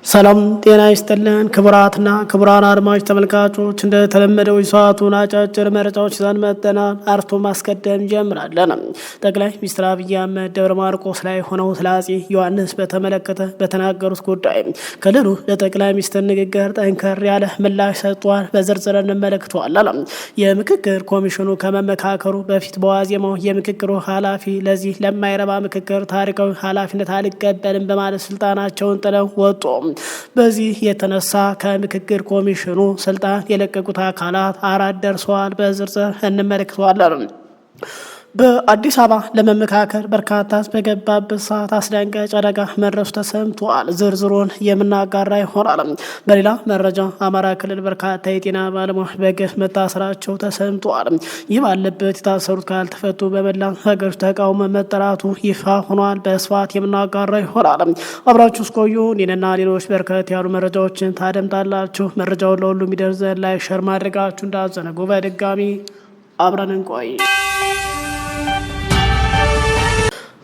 ሰላም ጤና ይስጥልን ክቡራትና ክቡራን አድማጭ ተመልካቾች እንደተለመደው ሰዓቱን አጫጭር መረጃዎች ይዘን መጥተናል። አርቶ ማስቀደም ጀምራለን። ጠቅላይ ሚኒስትር አብይ አህመድ ደብረ ማርቆስ ላይ ሆነው ስለ አፄ ዮሐንስ በተመለከተ በተናገሩት ጉዳይ ክልሉ ለጠቅላይ ሚኒስትር ንግግር ጠንከር ያለ ምላሽ ሰጥቷል። በዝርዝር እንመለከተዋለን። የምክክር ኮሚሽኑ ከመመካከሩ በፊት በዋዜማው የምክክሩ ኃላፊ ለዚህ ለማይረባ ምክክር ታሪካዊ ኃላፊነት አልቀበልም በማለት ስልጣናቸውን ጥለው ወጡ። በዚህ የተነሳ ከምክክር ኮሚሽኑ ስልጣን የለቀቁት አካላት 4 ደርሰዋል። በዝርዝር እንመለከተዋለን። በአዲስ አበባ ለመመካከር በርካታ ህዝብ በገባበት ሰዓት አስደንጋጭ አደጋ መድረሱ ተሰምቷል። ዝርዝሩን የምናጋራ ይሆናል። በሌላ መረጃ አማራ ክልል በርካታ የጤና ባለሙያዎች በግፍ መታሰራቸው ተሰምቷል። ይህ ባለበት የታሰሩት ካልተፈቱ በመላ ሀገሪቱ ተቃውሞ መጠራቱ ይፋ ሆኗል። በስፋት የምናጋራ ይሆናል። አብራችሁ እስቆዩ። እኔንና ሌሎች በርከት ያሉ መረጃዎችን ታደምጣላችሁ። መረጃውን ለሁሉ የሚደርስ ላይክ፣ ሸር ማድረጋችሁ እንዳትዘነጉ። በድጋሚ አብረን እንቆይ።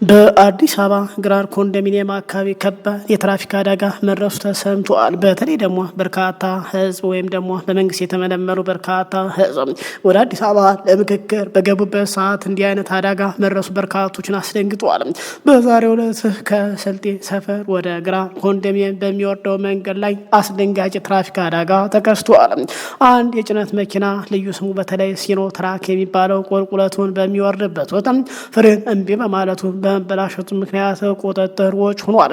በአዲስ አበባ ግራር ኮንዶሚኒየም አካባቢ ከባድ የትራፊክ አደጋ መድረሱ ተሰምቷል። በተለይ ደግሞ በርካታ ህዝብ ወይም ደግሞ በመንግስት የተመለመሉ በርካታ ህዝብ ወደ አዲስ አበባ ለምክክር በገቡበት ሰዓት እንዲህ አይነት አደጋ መድረሱ በርካቶችን አስደንግጧል። በዛሬው ዕለት ከስልጤ ሰፈር ወደ ግራር ኮንዶሚኒየም በሚወርደው መንገድ ላይ አስደንጋጭ የትራፊክ አደጋ ተከስቷል። አንድ የጭነት መኪና ልዩ ስሙ በተለይ ሲኖ ትራክ የሚባለው ቁልቁለቱን በሚወርድበት ወቅት ፍሬን እምቢ በማለቱ በመበላሸቱ ምክንያት ቁጥጥር ውጭ ሆኗል።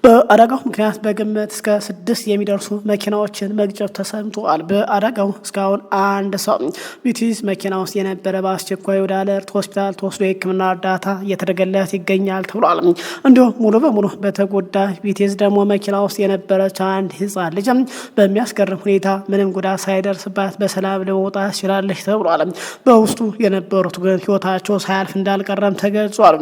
በአደጋው ምክንያት በግምት እስከ 6 የሚደርሱ መኪናዎችን መግጨት ተሰምቷል። በአደጋው እስካሁን አንድ ሰው ቢቲዝ መኪና ውስጥ የነበረ በአስቸኳይ ወደ አለርት ሆስፒታል ተወስዶ የሕክምና እርዳታ እየተደረገለት ይገኛል ተብሏል። እንዲሁም ሙሉ በሙሉ በተጎዳ ቢቲዝ ደግሞ መኪና ውስጥ የነበረች አንድ ህፃን ልጅ በሚያስገርም ሁኔታ ምንም ጉዳት ሳይደርስባት በሰላም ለመውጣት ችላለች ተብሏል። በውስጡ የነበሩት ግን ህይወታቸው ሳያልፍ እንዳልቀረም ተገልጿል።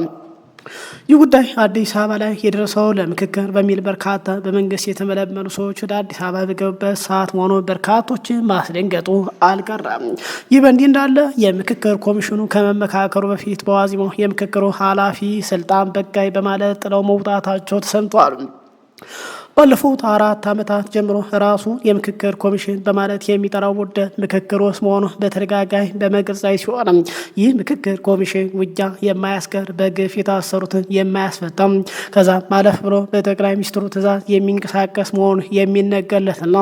ይህ ጉዳይ አዲስ አበባ ላይ የደረሰው ለምክክር በሚል በርካታ በመንግስት የተመለመሉ ሰዎች ወደ አዲስ አበባ በገቡበት ሰዓት መሆኑ በርካቶችን ማስደንገጡ አልቀረም። ይህ በእንዲህ እንዳለ የምክክር ኮሚሽኑ ከመመካከሩ በፊት በዋዜማው የምክክሩ ኃላፊ ስልጣን በቃኝ በማለት ጥለው መውጣታቸው ተሰምቷል። ባለፉት 4 ዓመታት ጀምሮ ራሱ የምክክር ኮሚሽን በማለት የሚጠራው ቡድን ምክክር ውስጥ መሆኑ በተደጋጋሚ በመግለጽ ላይ ሲሆን ይህ ምክክር ኮሚሽን ውጊያ የማያስቀር በግፍ የታሰሩትን የማያስፈታም ከዛ ማለፍ ብሎ በጠቅላይ ሚኒስትሩ ትዕዛዝ የሚንቀሳቀስ መሆኑ የሚነገርለትና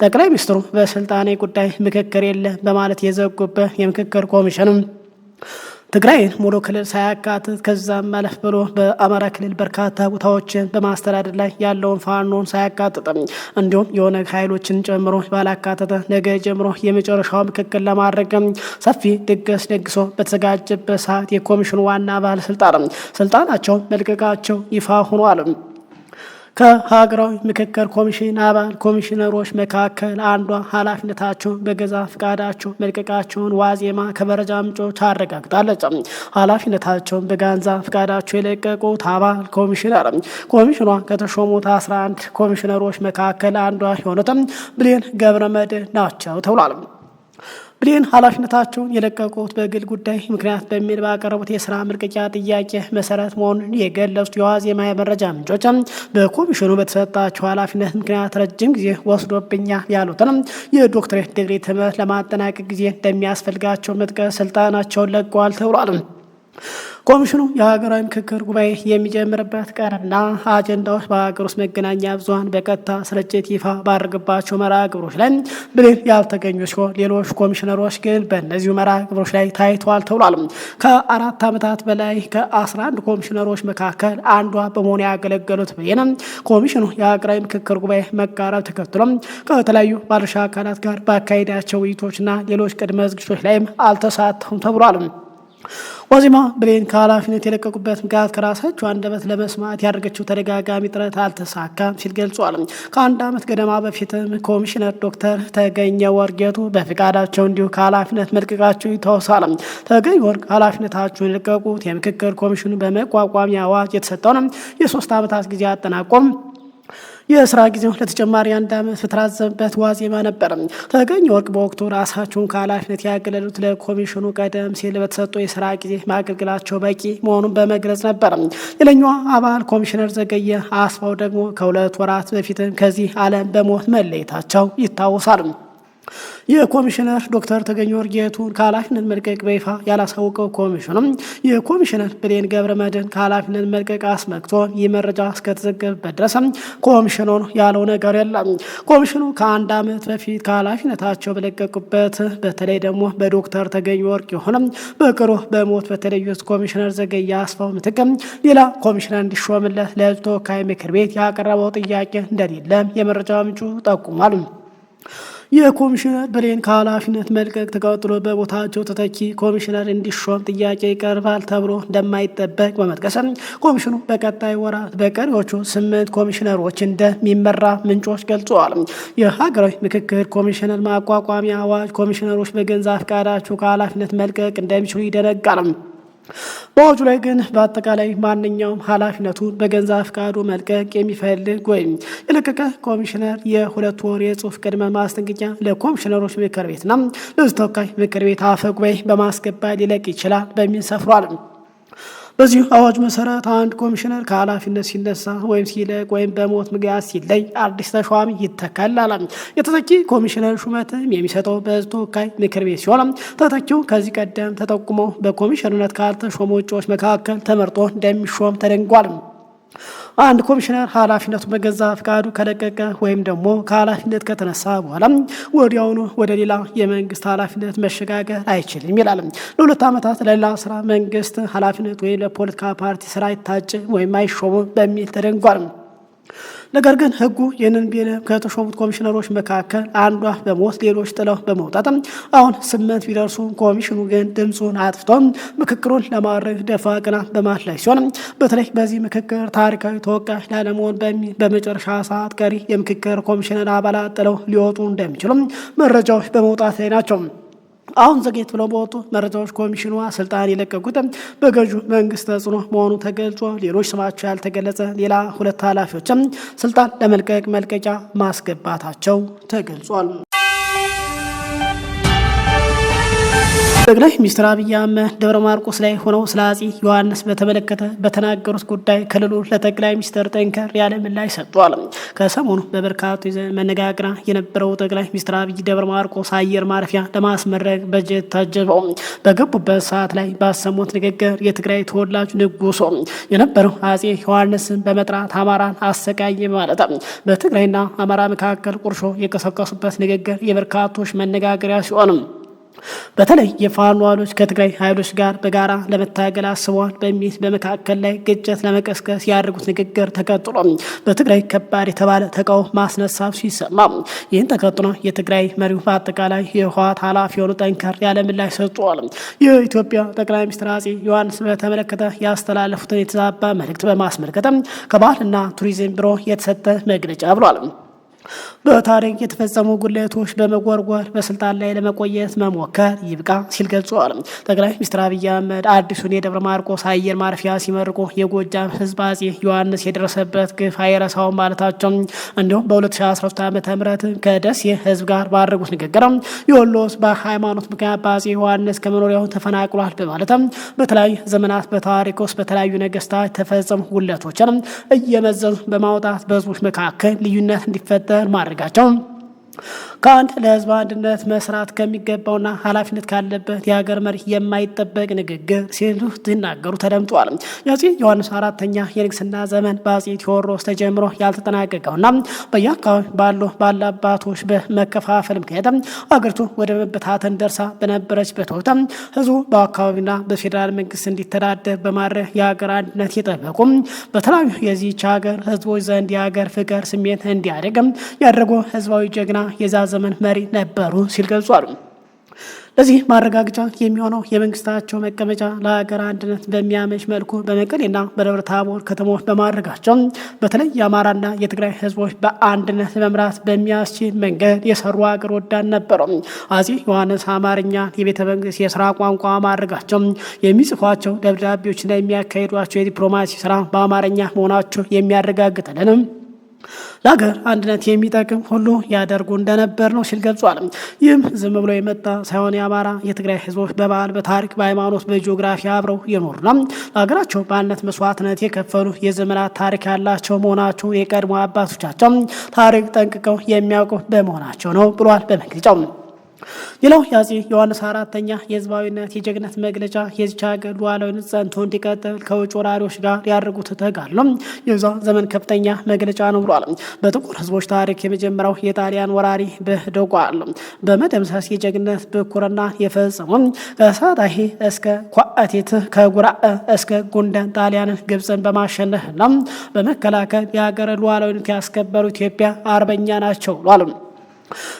ጠቅላይ ሚኒስትሩ በስልጣኔ ጉዳይ ምክክር የለም በማለት የዘጉበት የምክክር ኮሚሽን ትግራይን ሙሉ ክልል ሳያካትት ከዛም ማለፍ ብሎ በአማራ ክልል በርካታ ቦታዎችን በማስተዳደር ላይ ያለውን ፋኖን ሳያካትት እንዲሁም የኦነግ ኃይሎችን ጨምሮ ባላካተተ ነገ ጀምሮ የመጨረሻው ምክክር ለማድረግ ሰፊ ድግስ ደግሶ በተዘጋጀበት ሰዓት የኮሚሽኑ ዋና ባለስልጣን ስልጣናቸውን መልቀቃቸው ይፋ ሆኗል። ከሀገራዊ ምክክር ኮሚሽን አባል ኮሚሽነሮች መካከል አንዷ ኃላፊነታቸውን በገዛ ፍቃዳቸው መልቀቃቸውን ዋዜማ ከመረጃ ምንጮች አረጋግጣለች። ኃላፊነታቸውን በገዛ ፍቃዳቸው የለቀቁት አባል ኮሚሽኗ ከተሾሙት 11 ኮሚሽነሮች መካከል አንዷ የሆኑትም ብሌን ገብረመድህን ናቸው ተብሏል። ብሌን ኃላፊነታቸውን የለቀቁት በግል ጉዳይ ምክንያት በሚል ባቀረቡት የስራ መልቀቂያ ጥያቄ መሰረት መሆኑን የገለጹት የዋዜማ የመረጃ ምንጮች በኮሚሽኑ በተሰጣቸው ኃላፊነት ምክንያት ረጅም ጊዜ ወስዶብኛል ያሉትን የዶክትሬት ዲግሪ ትምህርት ለማጠናቀቅ ጊዜ እንደሚያስፈልጋቸው መጥቀስ ስልጣናቸውን ለቀዋል ተብሏል። ኮሚሽኑ የሀገራዊ ምክክር ጉባኤ የሚጀምርበት ቀንና አጀንዳዎች በሀገር ውስጥ መገናኛ ብዙኃን በቀጥታ ስርጭት ይፋ ባደረገባቸው መርሃ ግብሮች ላይ ብሌን ያልተገኙ ሲሆን ሌሎች ኮሚሽነሮች ግን በእነዚሁ መርሃ ግብሮች ላይ ታይተዋል ተብሏል። ከ4 ዓመታት በላይ ከ11 ኮሚሽነሮች መካከል አንዷ በመሆኑ ያገለገሉት ብሌን ኮሚሽኑ የሀገራዊ ምክክር ጉባኤ መቃረብ ተከትሎ ከተለያዩ ባለድርሻ አካላት ጋር ባካሄዳቸው ውይይቶችና ሌሎች ቅድመ ዝግጅቶች ላይም አልተሳተፉም ተብሏል። ዋዜማ ብሌን ከኃላፊነት የለቀቁበት ምክንያት ከራሳቸው አንደበት ለመስማት ያደረገችው ተደጋጋሚ ጥረት አልተሳካም ሲል ገልጿል። ከ1 ዓመት ገደማ በፊትም ኮሚሽነር ዶክተር ተገኘ ወርጌቱ በፍቃዳቸው እንዲሁ ከኃላፊነት መልቀቃቸው ይታወሳል። ተገኘ ወርቅ ኃላፊነታቸውን የለቀቁት የምክክር ኮሚሽኑ በመቋቋሚያ አዋጅ የተሰጠውን የ3 ዓመታት ጊዜ አጠናቆም የስራ ጊዜው ለተጨማሪ 1 ዓመት በተራዘመበት ዋዜማ ነበር። ተገኘ ወርቅ በወቅቱ ራሳቸውን ከኃላፊነት ያገለሉት ለኮሚሽኑ ቀደም ሲል በተሰጠው የስራ ጊዜ ማገልገላቸው በቂ መሆኑን በመግለጽ ነበር። ሌላኛዋ አባል ኮሚሽነር ዘገየ አስፋው ደግሞ ከ2 ወራት በፊትም ከዚህ ዓለም በሞት መለየታቸው ይታወሳል። የኮሚሽነር ዶክተር ተገኘ ወርጌቱን ከኃላፊነት መልቀቅ በይፋ ያላሳወቀው ኮሚሽኑም የኮሚሽነር ብሌን ገብረመድህን ከኃላፊነት መልቀቅ አስመልክቶ ይህ መረጃ እስከተዘገበበት ድረስ ኮሚሽኑ ያለው ነገር የለም። ኮሚሽኑ ከ1 ዓመት በፊት ከኃላፊነታቸው በለቀቁበት በተለይ ደግሞ በዶክተር ተገኘ ወርቅ የሆነ በቅርቡ በሞት በተለዩት ኮሚሽነር ዘገየ አስፋው ምትክ ሌላ ኮሚሽነር እንዲሾምለት ለሕዝብ ተወካዮች ምክር ቤት ያቀረበው ጥያቄ እንደሌለ የመረጃ ምንጩ ጠቁሟል። የኮሚሽነር ብሌን ከኃላፊነት መልቀቅ ተቀጥሎ በቦታቸው ተተኪ ኮሚሽነር እንዲሾም ጥያቄ ይቀርባል ተብሎ እንደማይጠበቅ በመጥቀስ ኮሚሽኑ በቀጣይ ወራት በቀሪዎቹ 8 ኮሚሽነሮች እንደሚመራ ምንጮች ገልጸዋል። የሀገራዊ ምክክር ኮሚሽነር ማቋቋሚያ አዋጅ ኮሚሽነሮች በገንዛ ፈቃዳቸው ከኃላፊነት መልቀቅ እንደሚችሉ ይደነጋል። በአዋጁ ላይ ግን በአጠቃላይ ማንኛውም ኃላፊነቱን በገንዛ ፈቃዱ መልቀቅ የሚፈልግ ወይም የለቀቀ ኮሚሽነር የ2 ወር የጽሁፍ ቅድመ ማስጠንቀቂያ ለኮሚሽነሮች ምክር ቤትና ለሕዝብ ተወካዮች ምክር ቤት አፈ ጉባኤ በማስገባት ሊለቅ ይችላል በሚል ሰፍሯል። በዚሁ አዋጅ መሰረት አንድ ኮሚሽነር ከኃላፊነት ሲነሳ ወይም ሲለቅ ወይም በሞት ምክንያት ሲለይ አዲስ ተሿሚ ይተካል። የተተኪ ኮሚሽነር ሹመትም የሚሰጠው በሕዝብ ተወካዮች ምክር ቤት ሲሆን ተተኪው ከዚህ ቀደም ተጠቁሞ በኮሚሽነርነት ካልተሾሙ እጩዎች መካከል ተመርጦ እንደሚሾም ተደንጓል። አንድ ኮሚሽነር ኃላፊነቱን በገዛ ፈቃዱ ከለቀቀ ወይም ደግሞ ከኃላፊነት ከተነሳ በኋላ ወዲያውኑ ወደ ሌላ የመንግስት ኃላፊነት መሸጋገር አይችልም ይላል። ለ2 ዓመታት ለሌላ ስራ መንግስት ኃላፊነት ወይም ለፖለቲካ ፓርቲ ስራ አይታጭ ወይም አይሾሙም በሚል ተደንጓል። ነገር ግን ህጉ ይህንን ቢልም ከተሾሙት ኮሚሽነሮች መካከል አንዷ በሞት ሌሎች ጥለው በመውጣት አሁን 8 ቢደርሱ ኮሚሽኑ ግን ድምፁን አጥፍቶ ምክክሩን ለማድረግ ደፋ ቀና በማለት ላይ ሲሆን በተለይ በዚህ ምክክር ታሪካዊ ተወቃሽ ላለመሆን በሚል በመጨረሻ ሰዓት ቀሪ የምክክር ኮሚሽነር አባላት ጥለው ሊወጡ እንደሚችሉ መረጃዎች በመውጣት ላይ ናቸው። አሁን ዘግየት ብለው በወጡ መረጃዎች ኮሚሽኑ ስልጣን የለቀቁት በገዢው መንግስት ተጽዕኖ መሆኑ ተገልጾ ሌሎች ስማቸው ያልተገለጸ ሌላ 2 ኃላፊዎችም ስልጣን ለመልቀቅ መልቀቂያ ማስገባታቸው ተገልጿል። ጠቅላይ ሚኒስትር አብይ አህመድ ደብረ ማርቆስ ላይ ሆነው ስለ አፄ ዮሐንስ በተመለከተ በተናገሩት ጉዳይ ክልሉ ለጠቅላይ ሚኒስትር ጠንከር ያለ ምላሽ ሰጥቷል። ከሰሞኑ በበርካቶች ዘንድ መነጋገሪያ የነበረው ጠቅላይ ሚኒስትር አብይ ደብረ ማርቆስ አየር ማረፊያ ለማስመረቅ በጀት ታጅበው በገቡበት ሰዓት ላይ ባሰሙት ንግግር የትግራይ ተወላጅ ንጉሶ የነበረው አፄ ዮሐንስን በመጥራት አማራን አሰቃየ ማለት በትግራይና አማራ መካከል ቁርሾ የቀሰቀሱበት ንግግር የበርካቶች መነጋገሪያ ሲሆንም በተለይ የፋኖ ኃይሎች ከትግራይ ኃይሎች ጋር በጋራ ለመታገል አስበዋል በሚል በመካከል ላይ ግጭት ለመቀስቀስ ያደረጉት ንግግር ተከትሎ በትግራይ ከባድ የተባለ ተቃውሞ ማስነሳቱ ሲሰማ ይህን ተከትሎ የትግራይ መሪው በአጠቃላይ የህወሓት ኃላፊ የሆኑ ጠንከር ያለ ምላሽ ሰጥተዋል። የኢትዮጵያ ጠቅላይ ሚኒስትር አፄ ዮሐንስ በተመለከተ ያስተላለፉትን የተዛባ መልእክት በማስመልከት ከባህልና ቱሪዝም ቢሮ የተሰጠ መግለጫ ብሏል። በታሪክ የተፈጸሙ ጉድለቶች በመጎርጎር በስልጣን ላይ ለመቆየት መሞከር ይብቃ ሲል ገልጿል። ጠቅላይ ሚኒስትር አብይ አህመድ አዲሱን የደብረ ማርቆስ አየር ማረፊያ ሲመርቁ የጎጃም ህዝብ አፄ ዮሐንስ የደረሰበት ግፍ አይረሳውም ማለታቸው እንዲሁም በ2013 ዓ.ም ከደሴ ህዝብ ጋር ባደረጉት ንግግር የወሎ ህዝብ በሃይማኖት ምክንያት በአፄ ዮሐንስ ከመኖሪያው ተፈናቅሏል በማለትም በተለያዩ ዘመናት በታሪክ ውስጥ በተለያዩ ነገስታት የተፈጸሙ ጉድለቶችን እየመዘኑ በማውጣት በህዝቦች መካከል ልዩነት እንዲፈጠር ማድረጋቸው ከአንድ ለህዝብ አንድነት መስራት ከሚገባውና ኃላፊነት ካለበት የሀገር መሪ የማይጠበቅ ንግግር ሲሉ ሲናገሩ ተደምጧል። የአፄ ዮሐንስ 4ኛ የንግስና ዘመን በአፄ ቴዎድሮስ ተጀምሮ ያልተጠናቀቀውና በየአካባቢ ባሉ አባቶች በመከፋፈል ምክንያት አገሪቱ ወደ መበታተን ደርሳ በነበረችበት ወቅት ህዝቡ በአካባቢና በፌዴራል መንግስት እንዲተዳደር በማድረግ የሀገር አንድነት የጠበቁ በተለያዩ የዚህች ሀገር ህዝቦች ዘንድ የሀገር ፍቅር ስሜት እንዲያደግ ያደረጉ ህዝባዊ ጀግና የዛ ዘመን መሪ ነበሩ ሲል ገልጿል። ለዚህ ማረጋገጫ የሚሆነው የመንግስታቸው መቀመጫ ለሀገር አንድነት በሚያመች መልኩ በመቀሌና በደብረ ታቦር ከተሞች በማድረጋቸው በተለይ የአማራና የትግራይ ህዝቦች በአንድነት ለመምራት በሚያስችል መንገድ የሰሩ ሀገር ወዳድ ነበሩ። አፄ ዮሐንስ አማርኛ የቤተ መንግስት የስራ ቋንቋ ማድረጋቸው የሚጽፏቸው ደብዳቤዎችና የሚያካሂዷቸው የዲፕሎማሲ ስራ በአማርኛ መሆናቸው የሚያረጋግጥልንም ለሀገር አንድነት የሚጠቅም ሁሉ ያደርጉ እንደነበር ነው ሲል ገልጿል። ይህም ዝም ብሎ የመጣ ሳይሆን የአማራ የትግራይ ህዝቦች በባህል፣ በታሪክ፣ በሃይማኖት፣ በጂኦግራፊ አብረው የኖሩና ለሀገራቸው በአንድነት መስዋዕትነት የከፈሉ የዘመናት ታሪክ ያላቸው መሆናቸው የቀድሞ አባቶቻቸው ታሪክ ጠንቅቀው የሚያውቁ በመሆናቸው ነው ብሏል በመግለጫው። ሌላው የአፄ ዮሐንስ አራተኛ የህዝባዊነት የጀግነት መግለጫ የዚች ሀገር ሉዓላዊነት ጸንቶ እንዲቀጥል ከውጭ ወራሪዎች ጋር ያደርጉት ተጋድሎ የዛ ዘመን ከፍተኛ መግለጫ ነው ብሏል። በጥቁር ህዝቦች ታሪክ የመጀመሪያው የጣሊያን ወራሪ በደጓል በመደምሰስ የጀግነት ብኩርና የፈጸሙ ከሳታሂ እስከ ኳአቴት ከጉራእ እስከ ጎንደር ጣሊያንን ግብፅን በማሸነፍና በመከላከል የሀገር ሉዓላዊነት ያስከበሩ ኢትዮጵያ አርበኛ ናቸው ብሏል።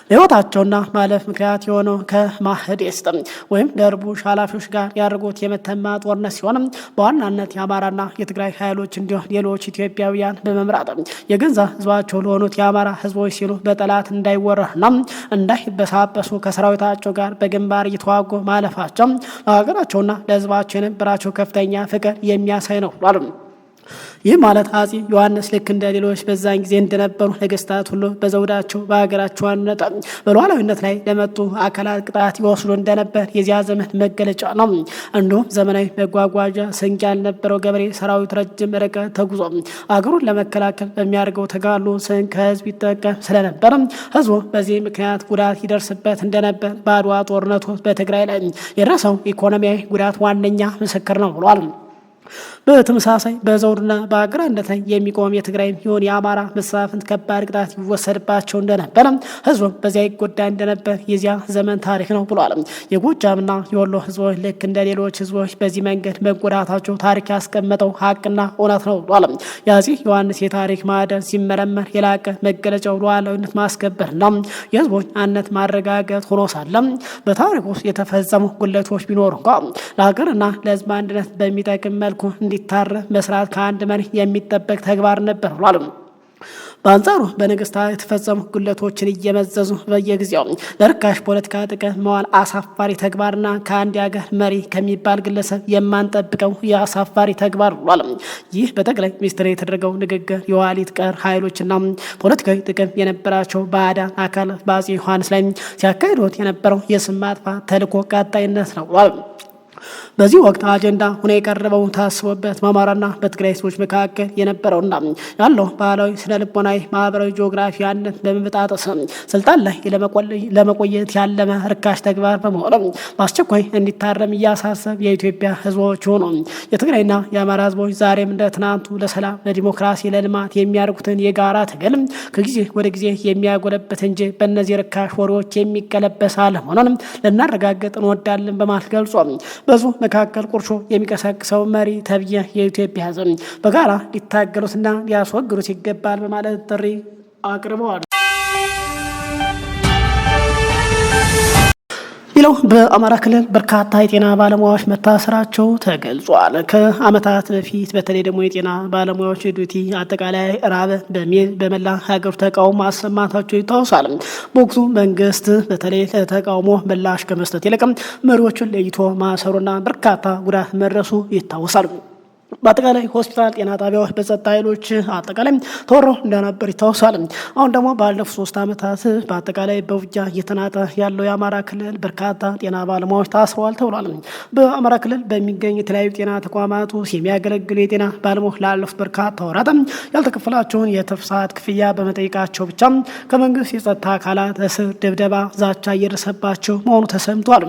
ለህይወታቸውና ማለፍ ምክንያት የሆነው ከማህዴስት ወይም ደርቡሽ ኃላፊዎች ጋር ያደርጉት የመተማ ጦርነት ሲሆን በዋናነት የአማራና የትግራይ ኃይሎች እንዲሁም ሌሎች ኢትዮጵያውያን በመምራት የገንዛ ህዝባቸው ለሆኑት የአማራ ህዝቦች ሲሉ በጠላት እንዳይወረርና እንዳይበሳበሱ ከሰራዊታቸው ጋር በግንባር እየተዋጉ ማለፋቸው ለሀገራቸውና ለህዝባቸው የነበራቸው ከፍተኛ ፍቅር የሚያሳይ ነው ብሏል። ይህ ማለት አፄ ዮሐንስ ልክ እንደ ሌሎች በዛን ጊዜ እንደነበሩ ነገስታት ሁሉ በዘውዳቸው በሀገራቸው አንድነት በሉዓላዊነት ላይ ለመጡ አካላት ቅጣት ይወስዱ እንደነበር የዚያ ዘመን መገለጫ ነው። እንዲሁም ዘመናዊ መጓጓዣ ስንቅ ያልነበረው ገበሬ ሰራዊት ረጅም ርቀት ተጉዞ አገሩን ለመከላከል በሚያደርገው ተጋድሎ ስንቅ ከህዝብ ይጠቀም ስለነበር ህዝቡ በዚህ ምክንያት ጉዳት ይደርስበት እንደነበር በአድዋ ጦርነቱ በትግራይ ላይ የደረሰው ኢኮኖሚያዊ ጉዳት ዋነኛ ምስክር ነው ብሏል። በተመሳሳይ በዘውድና በሀገር አንድነት ላይ የሚቆም የትግራይ ይሁን የአማራ መሳፍንት ከባድ ቅጣት ይወሰድባቸው እንደነበር ህዝቡም በዚያ ይጎዳ እንደነበር የዚያ ዘመን ታሪክ ነው ብሏል። የጎጃምና የወሎ ህዝቦች ልክ እንደ ሌሎች ህዝቦች በዚህ መንገድ መጎዳታቸው ታሪክ ያስቀመጠው ሀቅና እውነት ነው ብሏል። የአፄ ዮሐንስ የታሪክ ማዕደን ሲመረመር የላቀ መገለጫው ሉዓላዊነት ማስከበርና የህዝቦች አንድነት ማረጋገጥ ሆኖ ሳለ በታሪክ ውስጥ የተፈጸሙ ጉድለቶች ቢኖሩ እንኳ ለሀገርና ለህዝብ አንድነት በሚጠቅም መልኩ እንዲታረም መስራት ከአንድ መሪ የሚጠበቅ ተግባር ነበር ብሏል። በአንጻሩ በነገስታት የተፈጸሙ ጉድለቶችን እየመዘዙ በየጊዜው ለርካሽ ፖለቲካ ጥቅም መዋል አሳፋሪ ተግባርና ከአንድ የሀገር መሪ ከሚባል ግለሰብ የማንጠብቀው የአሳፋሪ ተግባር ብሏል። ይህ በጠቅላይ ሚኒስትር የተደረገው ንግግር የኋሊት ቀር ኃይሎችና ፖለቲካዊ ጥቅም የነበራቸው ባዕዳን አካላት በአፄ ዮሐንስ ላይ ሲያካሂዱት የነበረው የስም ማጥፋት ተልዕኮ ቀጣይነት ነው ብሏል። በዚህ ወቅት አጀንዳ ሆኖ የቀረበው ታስቦበት በአማራና በትግራይ ህዝቦች መካከል የነበረውና ያለው ባህላዊ፣ ስነ ልቦናዊ፣ ማህበራዊ፣ ጂኦግራፊ አንድነት በመበጣጠስ ስልጣን ላይ ለመቆየት ያለመ ርካሽ ተግባር በመሆኑ በአስቸኳይ እንዲታረም እያሳሰብ የኢትዮጵያ ህዝቦች ሆኑ የትግራይና የአማራ ህዝቦች ዛሬም እንደ ትናንቱ ለሰላም፣ ለዲሞክራሲ፣ ለልማት የሚያደርጉትን የጋራ ትግል ከጊዜ ወደ ጊዜ የሚያጎለበት እንጂ በእነዚህ ርካሽ ወሬዎች የሚቀለበስ አለመሆኑን ልናረጋግጥ እንወዳለን በማለት ገልጿል። በዙ መካከል ቁርሾ የሚቀሰቅሰው መሪ ተብዬ የኢትዮጵያ ህዝብ በጋራ ሊታገሉትና ሊያስወግዱት ይገባል በማለት ጥሪ አቅርበዋል። ሌላው በአማራ ክልል በርካታ የጤና ባለሙያዎች መታሰራቸው ተገልጿል። ከአመታት በፊት በተለይ ደግሞ የጤና ባለሙያዎች ዱቲ አጠቃላይ ራበ በሚል በመላ ሀገሩ ተቃውሞ ማሰማታቸው ይታወሳል። በወቅቱ መንግስት በተለይ ተቃውሞ ምላሽ ከመስጠት ይልቅ መሪዎቹን ለይቶ ማሰሩና በርካታ ጉዳት መድረሱ ይታወሳል። በአጠቃላይ ሆስፒታል፣ ጤና ጣቢያዎች በጸጥታ ኃይሎች አጠቃላይ ተወረው እንደነበር ይታወሳል። አሁን ደግሞ ባለፉት 3 ዓመታት በአጠቃላይ በውጊያ እየተናጠ ያለው የአማራ ክልል በርካታ ጤና ባለሙያዎች ታስረዋል ተብሏል። በአማራ ክልል በሚገኝ የተለያዩ ጤና ተቋማት ውስጥ የሚያገለግሉ የጤና ባለሙያዎች ላለፉት በርካታ ወራት ያልተከፈላቸውን የትርፍ ሰዓት ክፍያ በመጠየቃቸው ብቻ ከመንግስት የጸጥታ አካላት እስር፣ ድብደባ፣ ዛቻ እየደረሰባቸው መሆኑ ተሰምቷል።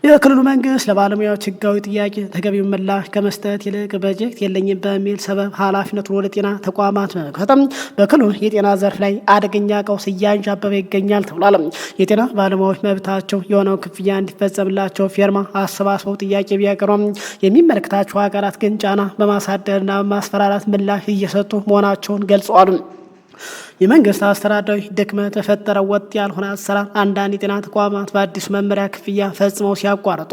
የክልሉ መንግስት ለባለሙያዎች ህጋዊ ጥያቄ ተገቢውን ምላሽ ከመስጠት ይልቅ በጀት የለኝም በሚል ሰበብ ኃላፊነቱን ወደ ጤና ተቋማት በመክፈትም በክልሉ የጤና ዘርፍ ላይ አደገኛ ቀውስ እያንዣበበ ይገኛል ተብሏል። የጤና ባለሙያዎች መብታቸው የሆነው ክፍያ እንዲፈጸምላቸው ፊርማ አሰባስበው ጥያቄ ቢያቀርቡም የሚመለከታቸው ሀገራት ግን ጫና በማሳደርና በማስፈራራት ምላሽ እየሰጡ መሆናቸውን ገልጸዋል። የመንግስት አስተዳደራዊ ድክመት የፈጠረው ወጥ ያልሆነ አሰራር አንዳንድ የጤና ተቋማት በአዲሱ መመሪያ ክፍያ ፈጽመው ሲያቋርጡ፣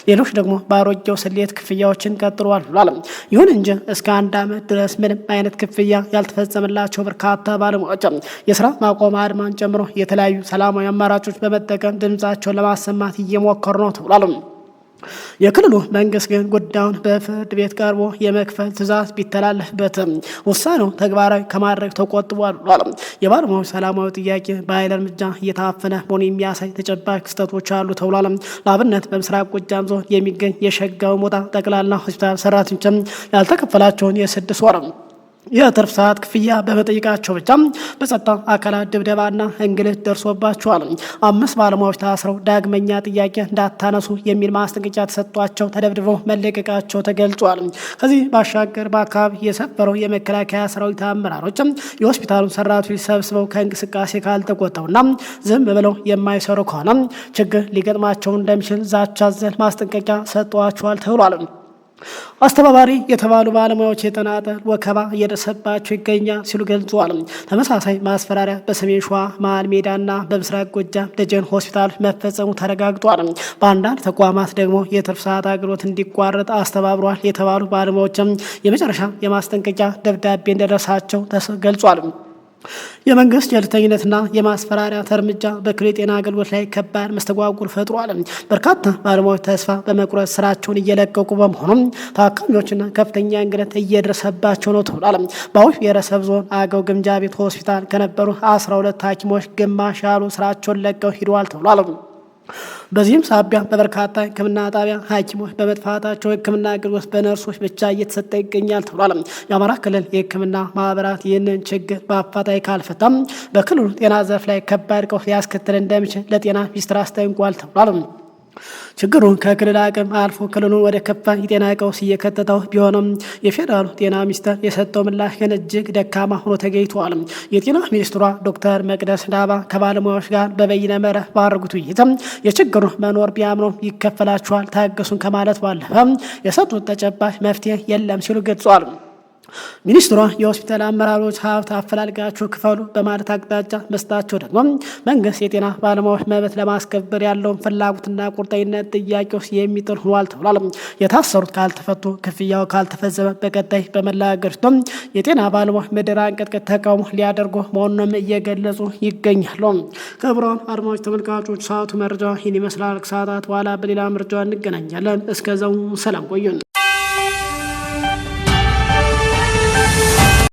ሌሎች ደግሞ በአሮጌው ስሌት ክፍያዎችን ቀጥለዋል ብሏል። ይሁን እንጂ እስከ 1 ዓመት ድረስ ምንም አይነት ክፍያ ያልተፈጸመላቸው በርካታ ባለሙያዎች የስራ ማቆም አድማን ጨምሮ የተለያዩ ሰላማዊ አማራጮች በመጠቀም ድምጻቸውን ለማሰማት እየሞከሩ ነው ተብሏል። የክልሉ መንግስት ግን ጉዳዩን በፍርድ ቤት ቀርቦ የመክፈል ትዕዛዝ ቢተላለፍበትም ውሳኔው ተግባራዊ ከማድረግ ተቆጥቧል ብሏል። የባለሙያዎች ሰላማዊ ጥያቄ በኃይል እርምጃ እየታፈነ መሆኑን የሚያሳይ ተጨባጭ ክስተቶች አሉ ተብሏል። ለአብነት በምስራቅ ጎጃም ዞን የሚገኝ የሸጋው ሞጣ ጠቅላላ ሆስፒታል ሰራተኞችም ያልተከፈላቸውን የ6 ወር የትርፍ ሰዓት ክፍያ በመጠየቃቸው ብቻ በጸጥታ አካላት ድብደባና እንግልት ደርሶባቸዋል። 5 ባለሙያዎች ታስረው ዳግመኛ ጥያቄ እንዳታነሱ የሚል ማስጠንቀቂያ ተሰጥቷቸው ተደብድበው መለቀቃቸው ተገልጿል። ከዚህ ባሻገር በአካባቢ የሰፈረው የመከላከያ ሰራዊት አመራሮች የሆስፒታሉን ሰራተኞች ሰብስበው ከእንቅስቃሴ ካልተቆጠቡና ዝም ብለው የማይሰሩ ከሆነ ችግር ሊገጥማቸው እንደሚችል ዛቻ አዘል ማስጠንቀቂያ ሰጥቷቸዋል ተብሏል። አስተባባሪ የተባሉ ባለሙያዎች የተናጠል ወከባ እየደረሰባቸው ይገኛል ሲሉ ገልጸዋል። ተመሳሳይ ማስፈራሪያ በሰሜን ሸዋ መሃል ሜዳና በምስራቅ ጎጃም ደጀን ሆስፒታል መፈጸሙ ተረጋግጧል። በአንዳንድ ተቋማት ደግሞ የትርፍ ሰዓት አገልግሎት እንዲቋረጥ አስተባብሯል የተባሉ ባለሙያዎችም የመጨረሻ የማስጠንቀቂያ ደብዳቤ እንደደረሳቸው ተገልጿል። የመንግስት ቸልተኝነትና የማስፈራሪያ እርምጃ በክልል ጤና አገልግሎት ላይ ከባድ መስተጓጉል ፈጥሯል። በርካታ ባለሙያዎች ተስፋ በመቁረጥ ስራቸውን እየለቀቁ በመሆኑም ታካሚዎችና ከፍተኛ እንግልት እየደረሰባቸው ነው ተብሏል። በአዊ ብሔረሰብ ዞን አገው ግምጃ ቤት ሆስፒታል ከነበሩ 12 ሐኪሞች ግማሽ ያሉ ስራቸውን ለቀው ሂደዋል ተብሏል። በዚህም ሳቢያ በበርካታ ሕክምና ጣቢያ ሐኪሞች በመጥፋታቸው ሕክምና አገልግሎት በነርሶች ብቻ እየተሰጠ ይገኛል ተብሏል። የአማራ ክልል የሕክምና ማህበራት ይህንን ችግር በአፋጣኝ ካልፈታም በክልሉ ጤና ዘርፍ ላይ ከባድ ቀውስ ሊያስከትል እንደሚችል ለጤና ሚኒስቴር አስጠንቅቋል ተብሏል። ችግሩን ከክልል አቅም አልፎ ክልሉን ወደ ከፋ የጤና ቀውስ እየከተተው ቢሆንም የፌዴራሉ ጤና ሚኒስቴር የሰጠው ምላሽ ግን እጅግ ደካማ ሆኖ ተገኝቷል። የጤና ሚኒስትሯ ዶክተር መቅደስ ዳባ ከባለሙያዎች ጋር በበይነ መረብ ባደረጉት ውይይት የችግሩ መኖር ቢያምኑ ይከፈላቸዋል፣ ታገሱን ከማለት ባለፈ የሰጡት ተጨባጭ መፍትሄ የለም ሲሉ ገልጿል። ሚኒስትሯ የሆስፒታል አመራሮች ሀብት አፈላልጋችሁ ክፈሉ በማለት አቅጣጫ መስጠታቸው ደግሞ መንግስት የጤና ባለሙያዎች መብት ለማስከበር ያለውን ፍላጎትና ቁርጠኝነት ጥያቄ ውስጥ የሚጥል ሆኗል ተብሏል። የታሰሩት ካልተፈቱ፣ ክፍያው ካልተፈጸመ በቀጣይ በመላ ሀገሪቱ የጤና ባለሙያዎች ምድር አንቀጥቅጥ ተቃውሞ ሊያደርጉ መሆኑንም እየገለጹ ይገኛሉ። ክቡራን አድማጮች ተመልካቾች፣ ሰዓቱ መረጃ ይህን ይመስላል። ከሰዓታት በኋላ በሌላ መረጃ እንገናኛለን። እስከዛው ሰላም ቆዩን።